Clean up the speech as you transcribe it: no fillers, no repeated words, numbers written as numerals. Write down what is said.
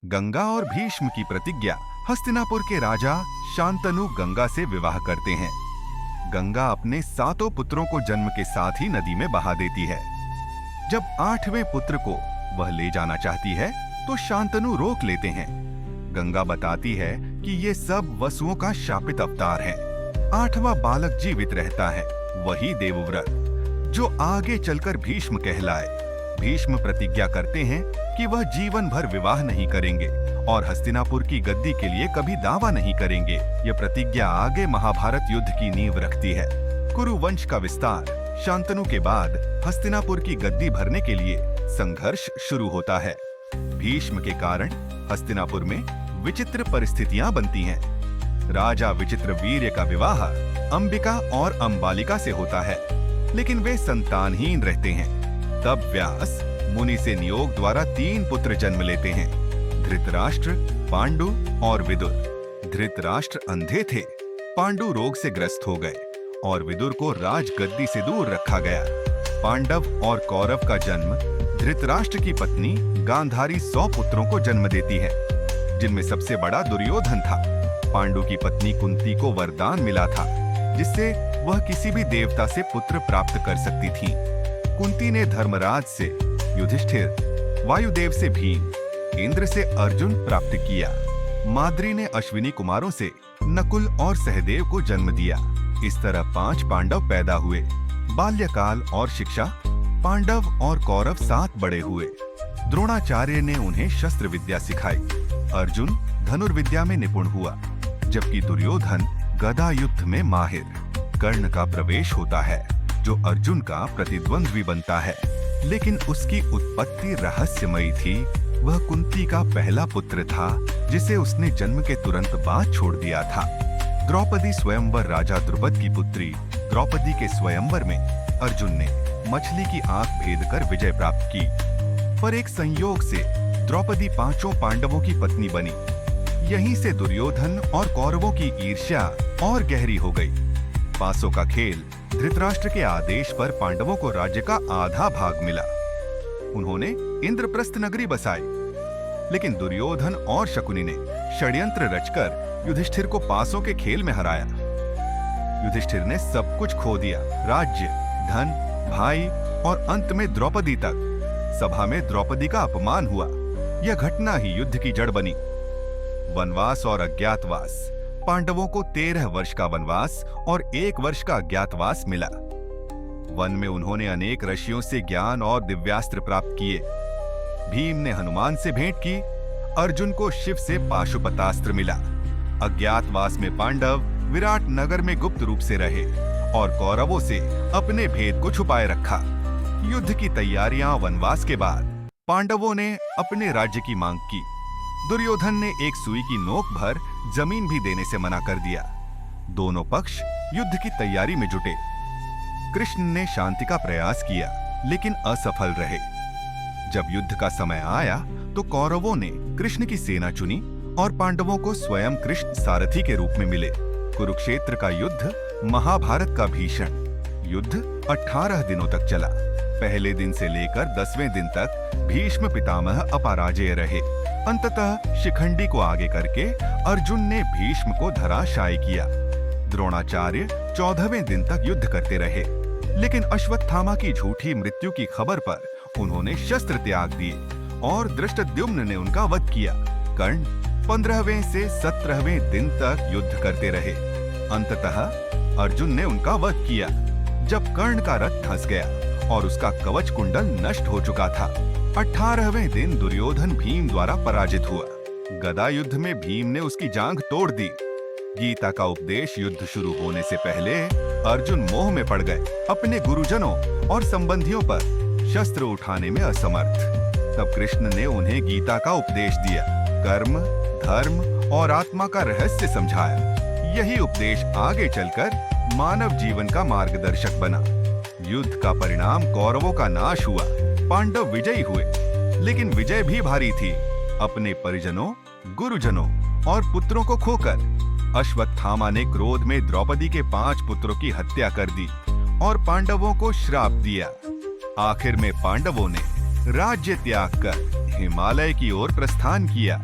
गंगा और भीष्म की प्रतिज्ञा। हस्तिनापुर के राजा शांतनु गंगा से विवाह करते हैं। गंगा अपने 7 पुत्रों को जन्म के साथ ही नदी में बहा देती है। जब 8वें पुत्र को वह ले जाना चाहती है तो शांतनु रोक लेते हैं। गंगा बताती है कि ये सब वसुओं का शापित अवतार है। 8वां बालक जीवित रहता है, वही देवव्रत, जो आगे चलकर भीष्म कहलाए। भीष्म प्रतिज्ञा करते हैं कि वह जीवन भर विवाह नहीं करेंगे और हस्तिनापुर की गद्दी के लिए कभी दावा नहीं करेंगे। यह प्रतिज्ञा आगे महाभारत युद्ध की नींव रखती है। कुरु वंश का विस्तार। शांतनु के बाद हस्तिनापुर की गद्दी भरने के लिए संघर्ष शुरू होता है। भीष्म के कारण हस्तिनापुर में विचित्र परिस्थितियां बनती हैं। राजा विचित्रवीर्य का विवाह अंबिका और अंबालिका से होता है, लेकिन वे संतानहीन रहते हैं। तब व्यास मुनि से नियोग द्वारा 3 पुत्र जन्म लेते हैं, धृतराष्ट्र, पांडु और विदुर। धृतराष्ट्र अंधे थे, पांडु रोग से ग्रस्त हो गए और विदुर को राजगद्दी से दूर रखा गया। पांडव और कौरव का जन्म। धृतराष्ट्र की पत्नी गांधारी 100 पुत्रों को जन्म देती है, जिनमें सबसे बड़ा दुर्योधन था। पांडु की पत्नी कुंती को वरदान मिला था, जिससे वह किसी भी देवता से पुत्र प्राप्त कर सकती थी। कुंती ने धर्मराज से युधिष्ठिर, वायुदेव से भीम, इंद्र से अर्जुन प्राप्त किया। माद्री ने अश्विनी कुमारों से नकुल और सहदेव को जन्म दिया। इस तरह 5 पांडव पैदा हुए। बाल्यकाल और शिक्षा। पांडव और कौरव साथ बड़े हुए। द्रोणाचार्य ने उन्हें शस्त्र विद्या सिखाई। अर्जुन धनुर्विद्या में निपुण हुआ, जबकि दुर्योधन गदा युद्ध में माहिर। कर्ण का प्रवेश होता है, जो अर्जुन का प्रतिद्वंद्वी बनता है, लेकिन उसकी उत्पत्ति रहस्यमयी थी। वह कुंती का पहला पुत्र था, जिसे उसने जन्म के तुरंत बाद छोड़ दिया था। द्रौपदी स्वयंवर। राजा द्रुपद की पुत्री द्रौपदी के स्वयंवर में अर्जुन ने मछली की आंख भेद कर विजय प्राप्त की, पर एक संयोग से द्रौपदी 5 पांडवों की पत्नी बनी। यहीं से दुर्योधन और कौरवों की ईर्ष्या और गहरी हो गई। पासों का खेल। धृतराष्ट्र के आदेश पर पांडवों को राज्य का आधा भाग मिला। उन्होंने इंद्रप्रस्थ नगरी बसाई, लेकिन दुर्योधन और शकुनी ने षड्यंत्र रचकर युधिष्ठिर को पासों के खेल में हराया। युधिष्ठिर ने सब कुछ खो दिया, राज्य, धन, भाई और अंत में द्रौपदी तक। सभा में द्रौपदी का अपमान हुआ। यह घटना ही युद्ध की जड़ बनी। वनवास और अज्ञातवास। पांडवों को 13 वर्ष का वनवास और 1 वर्ष का अज्ञातवास मिला। वन में उन्होंने अनेक ऋषियों से ज्ञान और दिव्यास्त्र प्राप्त किए। भीम ने हनुमान से भेंट की। अर्जुन को शिव से पाशुपतास्त्र मिला। अज्ञातवास में पांडव विराट नगर में गुप्त रूप से रहे और कौरवों से अपने भेद को छुपाए रखा। युद्ध की तैयारियां। वनवास के बाद पांडवों ने अपने राज्य की मांग की। दुर्योधन ने एक सुई की नोक भर जमीन भी देने से मना कर दिया। दोनों पक्ष युद्ध की तैयारी में जुटे। कृष्ण ने शांति का प्रयास किया, लेकिन असफल रहे। जब युद्ध का समय आया तो कौरवों ने कृष्ण की सेना चुनी और पांडवों को स्वयं कृष्ण सारथी के रूप में मिले। कुरुक्षेत्र का युद्ध महाभारत का भीषण युद्ध 18 दिनों तक चला। पहले दिन से लेकर 10वें दिन तक भीष्म पितामह अपराजेय रहे। अंततः शिखंडी को आगे करके अर्जुन ने भीष्म को धराशायी किया। द्रोणाचार्य 14वें दिन तक युद्ध करते रहे, लेकिन अश्वत्थामा की झूठी मृत्यु की खबर पर उन्होंने शस्त्र त्याग दिए और धृष्टद्युम्न ने उनका वध किया। कर्ण 15वें से 17वें दिन तक युद्ध करते रहे। अंततः अर्जुन ने उनका वध किया, जब कर्ण का रथ धंस गया और उसका कवच कुंडल नष्ट हो चुका था। 18वें दिन दुर्योधन भीम द्वारा पराजित हुआ। गदा युद्ध में भीम ने उसकी जांघ तोड़ दी। गीता का उपदेश युद्ध शुरू होने से पहले अर्जुन मोह में पड़ गए, अपने गुरुजनों और संबंधियों पर शस्त्र उठाने में असमर्थ। तब कृष्ण ने उन्हें गीता का उपदेश दिया, कर्म, धर्म और आत्मा का रहस्य समझाया। यही उपदेश आगे चलकर मानव जीवन का मार्गदर्शक बना। युद्ध का परिणाम कौरवों का नाश हुआ। पांडव विजयी हुए, लेकिन विजय भी भारी थी। अपने परिजनों, गुरुजनों और पुत्रों को खोकर अश्वत्थामा ने क्रोध में द्रौपदी के 5 पुत्रों की हत्या कर दी और पांडवों को श्राप दिया। आखिर में पांडवों ने राज्य त्याग कर हिमालय की ओर प्रस्थान किया।